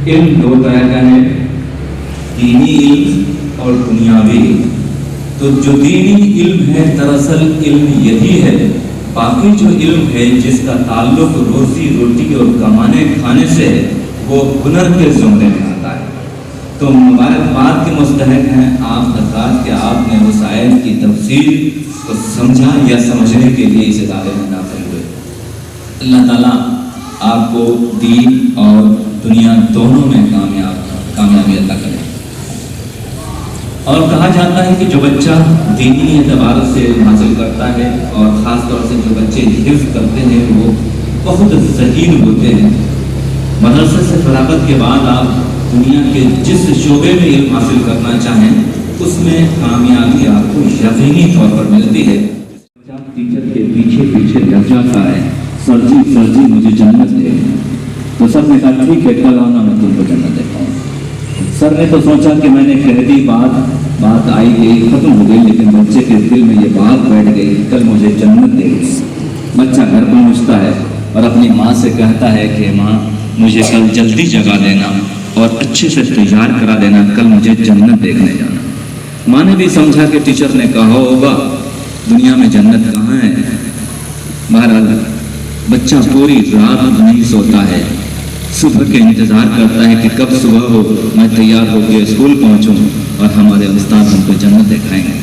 علم دو طرح کا ہے، دینی علم اور دنیاوی علم۔ تو جو دینی علم ہے دراصل علم یہی ہے، باقی جو علم ہے جس کا تعلق روزی روٹی اور کمانے کھانے سے ہے وہ ہنر کے زمرے میں آتا ہے۔ تو مبارکباد کے مستحق ہیں آپ حضرات کہ آپ نے اس آیت کی تفسیر کو سمجھا یا سمجھنے کے لیے اس ادارے میں داخل ہوئے۔ اللہ تعالیٰ آپ کو دین اور دنیا دونوں میں کامیابی عطا کرے۔ اور کہا جاتا ہے کہ جو بچہ دینی اعتبار سے حاصل کرتا ہے اور خاص طور سے جو بچے حفظ کرتے ہیں وہ بہت ذہین ہوتے ہیں۔ مدرسے سے فراغت کے بعد آپ دنیا کے جس شعبے میں علم حاصل کرنا چاہیں اس میں کامیابی آپ کو یقینی طور پر ملتی ہے۔ ٹیچر کے پیچھے پیچھے لگ جاتا ہے، سر جی مجھے جنت دے۔ تو سر نے کہا ٹھیک ہے کل آنا میں تم کو جنت دیتا ہوں۔ سر نے تو سوچا کہ میں نے کہہ دی بات آئی گئی ختم ہو گئی، لیکن بچے کے دل میں یہ بات بیٹھ گئی کل مجھے جنت دے گی۔ بچہ گھر پہنچتا ہے اور اپنی ماں سے کہتا ہے کہ ماں مجھے کل جلدی جگا دینا اور اچھے سے تیار کرا دینا، کل مجھے جنت دیکھنے جانا۔ ماں نے بھی سمجھا کہ ٹیچر نے کہا ہوگا دنیا میں جنت کہاں ہے۔ بہرحال بچہ پوری رات نہیں سوتا ہے، صبح کے انتظار کرتا ہے کہ کب صبح ہو میں تیار ہو کے اسکول پہنچوں اور ہمارے استاد ہم کو جنت دکھائیں گے۔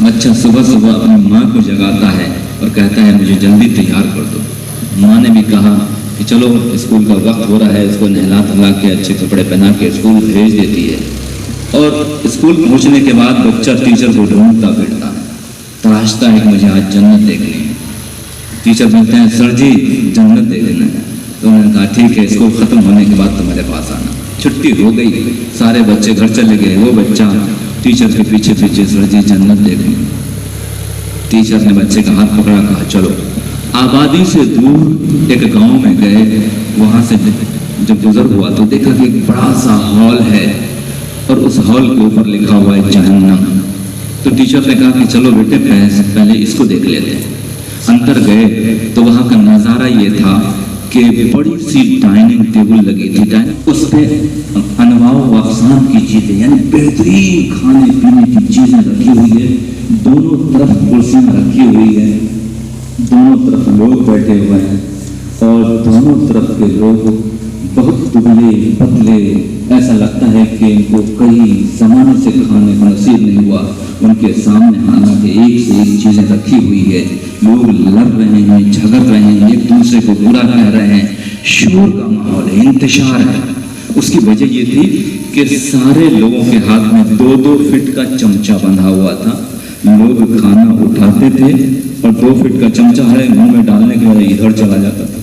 بچہ صبح صبح اپنی ماں کو جگاتا ہے اور کہتا ہے مجھے جلدی تیار کر دو۔ ماں نے بھی کہا کہ چلو اسکول کا وقت ہو رہا ہے، اس کو نہلا دھلا کے اچھے کپڑے پہنا کے اسکول بھیج دیتی ہے۔ اور اسکول پہنچنے کے بعد بچہ ٹیچر کو ڈھونڈتا پھرتا ہے، تراشتا ہے کہ مجھے آج جنت دیکھنی ہے۔ ٹیچر بولتے ہیں سر جی جنت دیکھنا ہے۔ تو انہوں نے کہا ٹھیک ہے اسکول ختم ہونے کے بعد تو میرے پاس آنا۔ چھٹی ہو گئی، سارے بچے گھر چلے گئے، وہ بچہ ٹیچر کے پیچھے پیچھے سر جی جنت دیکھنی۔ ٹیچر نے بچے کا ہاتھ پکڑا، کہا چلو۔ آبادی سے دور ایک گاؤں میں گئے، وہاں سے جب گزر ہوا تو دیکھا کہ ایک بڑا سا ہال ہے اور اس ہال کے اوپر لکھا ہوا ہے جہنم۔ تو ٹیچر نے کہا کہ چلو بیٹے پہلے اس کو دیکھ لیتے ہیں۔ اندر گئے تو وہاں کا نظارہ یہ تھا کہ بڑی سی ڈائننگ ٹیبل لگی تھی، اس پہ انواع و اقسام کی چیزیں یعنی بہترین کھانے پینے کی چیزیں رکھی ہوئی ہے، دونوں طرف کرسیاں رکھی ہوئی ہے، دونوں طرف لوگ بیٹھے ہوئے ہیں اور دونوں طرف کے لوگ بہت دبلے پتلے، ایسا لگتا ہے کہ ان کو کئی زمانے سے کھانے کا نصیب نہیں ہوا۔ ان کے سامنے حالانکہ ایک سے ایک چیزیں رکھی ہوئی ہے، لوگ لڑ رہے ہیں، جھگڑ رہے ہیں، ایک دوسرے کو برا کہہ رہے ہیں، شور کا ماحول ہے، انتشار ہے۔ اس کی وجہ یہ تھی کہ سارے لوگوں کے ہاتھ میں 2-2 فٹ کا چمچہ بندھا ہوا تھا۔ لوگ کھانا اٹھاتے تھے اور 2 فٹ کا چمچہ ہے منہ میں ڈالنے کے بعد ادھر چلا جاتا تھا۔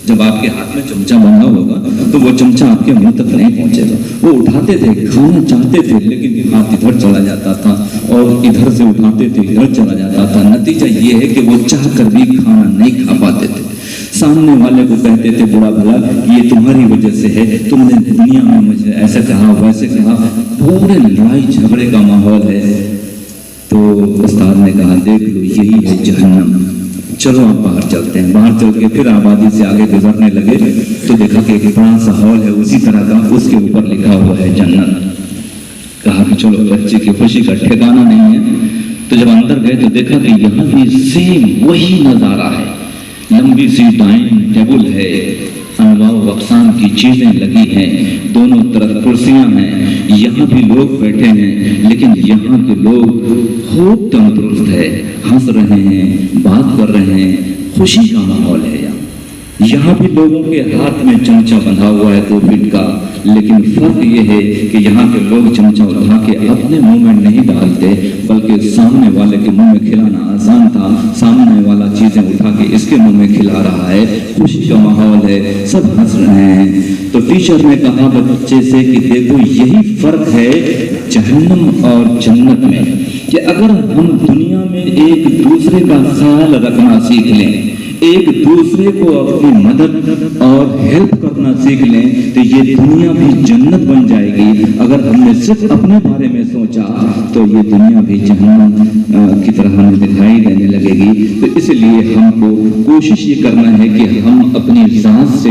جب آپ کے ہاتھ میں چمچہ بندھا ہوگا تو وہ چمچہ آپ کے منہ تک نہیں پہنچے گا۔ وہ اٹھاتے تھے، کھانا چاہتے تھے، لیکن ہاتھ ادھر چلا جاتا تھا اور ادھر سے اٹھاتے تھے ادھر چلا جاتا تھا۔ نتیجہ یہ ہے کہ وہ چاہ کر بھی کھانا نہیں کھا پاتے تھے۔ سامنے والے کو کہتے تھے برا بھلا یہ تمہاری وجہ سے ہے، تم نے دنیا میں مجھے ایسے کہا ویسے کہا، پورے لڑائی جھگڑے کا ماحول ہے۔ تو استاد نے کہا دیکھ لو یہی ہے جہنم، چلو آپ باہر چلتے ہیں۔ باہر چل کے پھر آبادی سے آگے گزرنے لگے تو دیکھا کہ ایک بڑا سا ہال ہے اسی طرح کا، اس کے اوپر لکھا ہوا ہے جنت۔ کہا کہ چلو بچے کی خوشی کا ٹھکانہ نہیں ہے۔ تو جب اندر گئے تو دیکھا کہ یہاں بھی سیم وہی نظارہ ہے، لمبی سی ڈائننگ ٹیبل ہے، انواع و اقسام کی چیزیں لگی ہیں، دونوں طرف کرسیاں ہیں، یہاں بھی لوگ بیٹھے ہیں، لیکن یہاں کے لوگ خوب تندرست ہے، ہنس رہے ہیں، بات کر رہے ہیں، خوشی کا ماحول ہے۔ یہاں بھی لوگوں کے ہاتھ میں چمچہ بندھا ہوا ہے 2 فٹ کا، لیکن فرق یہ ہے کہ یہاں کے لوگ چمچہ اٹھا کے اپنے منہ میں نہیں ڈالتے بلکہ سامنے والے کے منہ میں کھلانا آسان تھا، سامنے والا چیزیں اٹھا کے اس کے منہ میں کھلا رہا ہے، خوشی کا ماحول ہے، سب ہنس رہے ہیں۔ تو ٹیچر نے کہا بچے سے کہ دیکھو یہی فرق ہے جہنم اور جنت میں، کہ اگر ہم دنیا میں ایک دوسرے کا خیال رکھنا سیکھ لیں، ایک دوسرے کو اپنی مدد اور ہیلپ کرنا سیکھ لیں تو یہ دنیا بھی جنت بن جائے گی۔ اگر ہم نے صرف اپنے بارے میں سوچا تو یہ دنیا بھی جہنم کی طرح ہمیں دکھائی دینے لگے گی۔ تو اس لیے ہم کو کوشش یہ کرنا ہے کہ ہم اپنی ذات سے